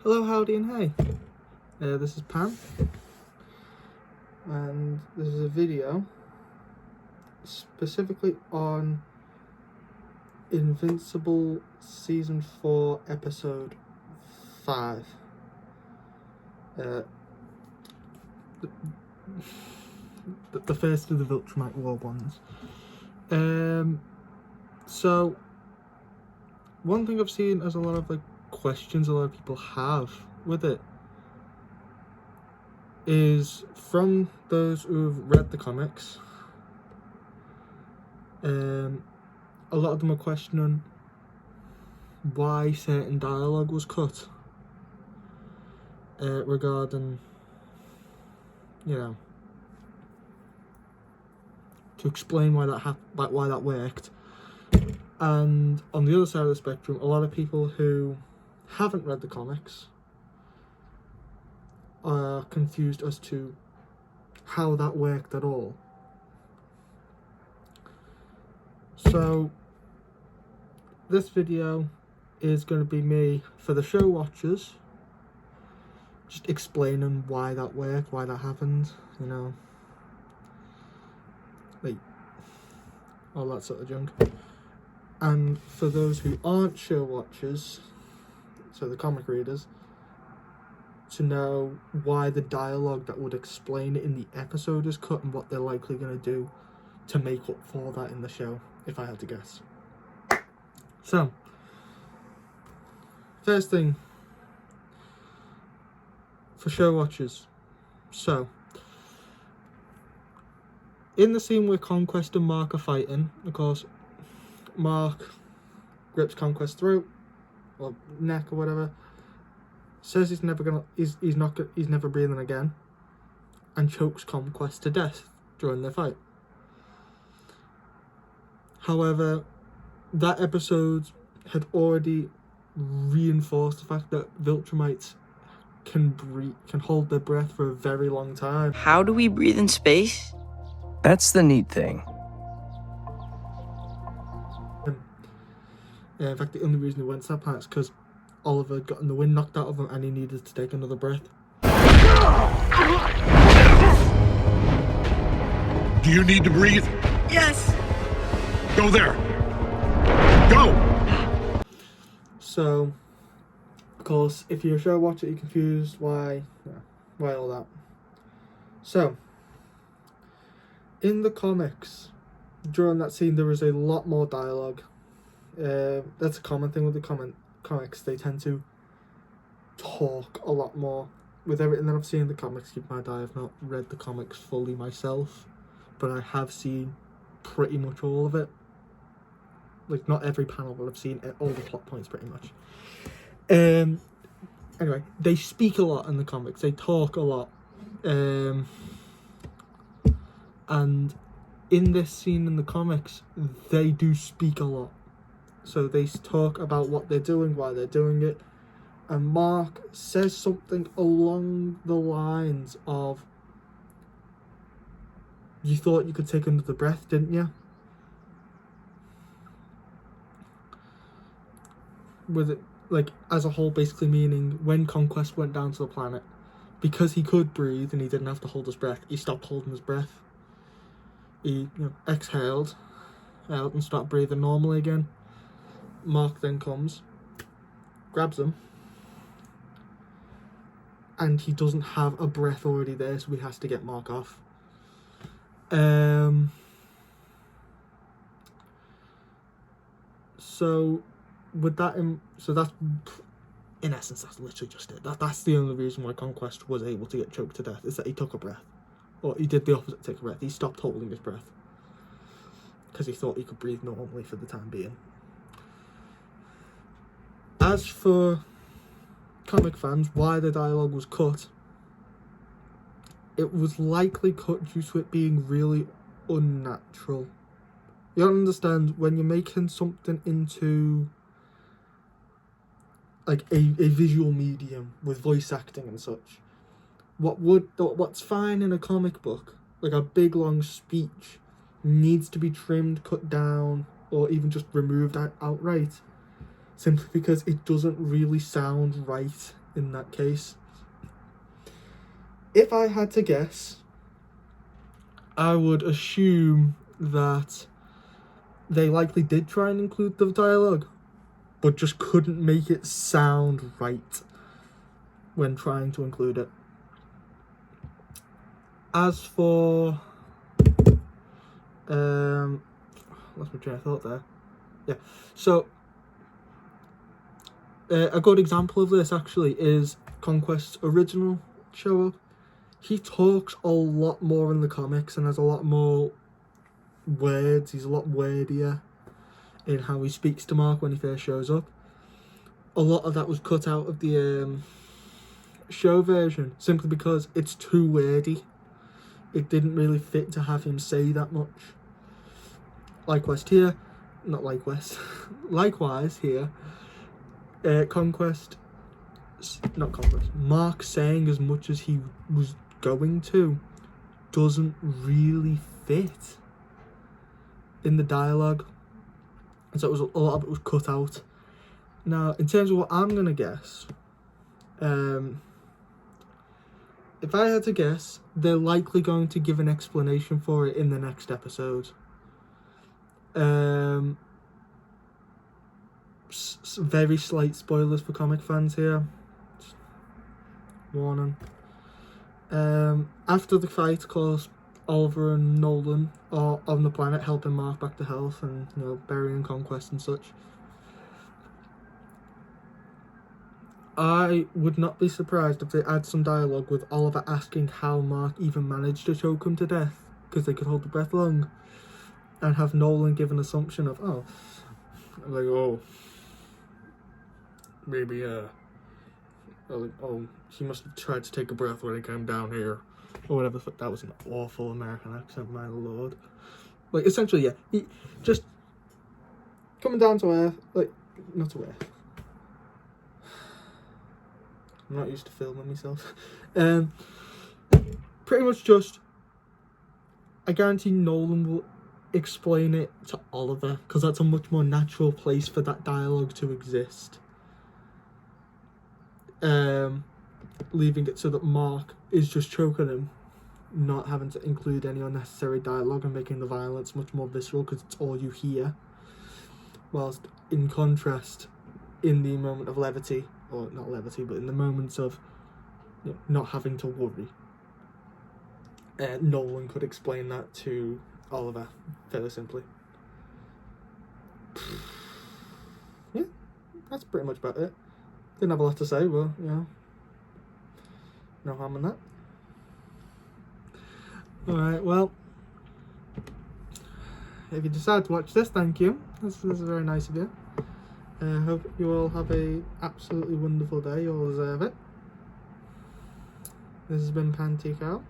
Hello, howdy, and hey. This is Pam, and this is a video specifically on Invincible Season 4, Episode 5. The first of the Viltrumite War ones. So, one thing I've seen as a lot of questions a lot of people have with it is from those who've read the comics. A lot of them are questioning why certain dialogue was cut regarding, to explain why that worked. And on the other side of the spectrum, a lot of people who haven't read the comics are confused as to how that worked at all. So this video is going to be me, for the show watchers, just explaining why that worked, why that happened, all that sort of junk. And for those who aren't show watchers, so the comic readers, to know why the dialogue that would explain it in the episode is cut and what they're likely going to do to make up for that in the show, if I had to guess. So, first thing, for show watchers. So, in the scene where Conquest and Mark are fighting, of course, Mark grips Conquest's throat or neck or whatever, says he's never breathing again, and chokes Conquest to death during their fight. However, that episode had already reinforced the fact that Viltrumites can hold their breath for a very long time. How do we breathe in space? That's the neat thing. In fact, the only reason he went to that planet is because Oliver had gotten the wind knocked out of him and he needed to take another breath. Do you need to breathe? Yes! Go there! Go! So, of course, if you're a show watcher, you're confused why all that. So, in the comics, during that scene, there is a lot more dialogue. That's a common thing with the comics. They tend to talk a lot more. With everything that I've seen in the comics, keep in mind I have not read the comics fully myself, but I have seen pretty much all of it. Like, not every panel, but I've seen all the plot points pretty much. Anyway, they speak a lot in the comics. They talk a lot. And in this scene in the comics, they do speak a lot. So they talk about what they're doing, why they're doing it. And Mark says something along the lines of, "You thought you could take another breath, didn't you?" With it, as a whole, basically meaning when Conquest went down to the planet, because he could breathe and he didn't have to hold his breath, he stopped holding his breath. He exhaled out and started breathing normally again. Mark then comes, grabs him, and he doesn't have a breath already there, so he has to get Mark off. So with that, so that's in essence, that's literally just it. That's the only reason why Conquest was able to get choked to death, is that he took a breath, or he did the opposite, take a breath. He stopped holding his breath because he thought he could breathe normally for the time being. As for comic fans, why the dialogue was cut, it was likely cut due to it being really unnatural. You don't understand, when you're making something into a visual medium with voice acting and such, what's fine in a comic book, like a big long speech, needs to be trimmed, cut down, or even just removed outright. simply because it doesn't really sound right in that case. If I had to guess, I would assume that they likely did try and include the dialogue, but just couldn't make it sound right when trying to include it. As for lost my train of thought there. Yeah, so a good example of this actually is Conquest's original show up. He talks a lot more in the comics and has a lot more words. He's a lot wordier in how he speaks to Mark when he first shows up. A lot of that was cut out of the show version simply because it's too wordy. It didn't really fit to have him say that much. Likewise here, likewise here, Mark saying as much as he was going to doesn't really fit in the dialogue, and so it was a lot of it was cut out. Now, in terms of what I'm gonna guess, if I had to guess, they're likely going to give an explanation for it in the next episode. Very slight spoilers for comic fans here. Just warning. After the fight, of course, Oliver and Nolan are on the planet helping Mark back to health and, you know, burying Conquest and such. I would not be surprised if they add some dialogue with Oliver asking how Mark even managed to choke him to death, because they could hold the breath long, and have Nolan give an assumption of, maybe, he must have tried to take a breath when he came down here, or whatever. That was an awful American accent, my lord. Like, essentially, yeah, he just coming down to earth, like, not to earth. I'm not used to filming myself. Pretty much just, I guarantee Nolan will explain it to Oliver, because that's a much more natural place for that dialogue to exist. Leaving it so that Mark is just choking him, not having to include any unnecessary dialogue and making the violence much more visceral because it's all you hear. Whilst in contrast, in the moment of levity, or not levity, but in the moments of, you know, not having to worry, Nolan could explain that to Oliver fairly simply. Yeah, that's pretty much about it. Didn't have a lot to say, but, you know, no harm in that. Alright, well, if you decide to watch this, thank you. This is very nice of you. I hope you all have a absolutely wonderful day. You all deserve it. This has been Panty Cow.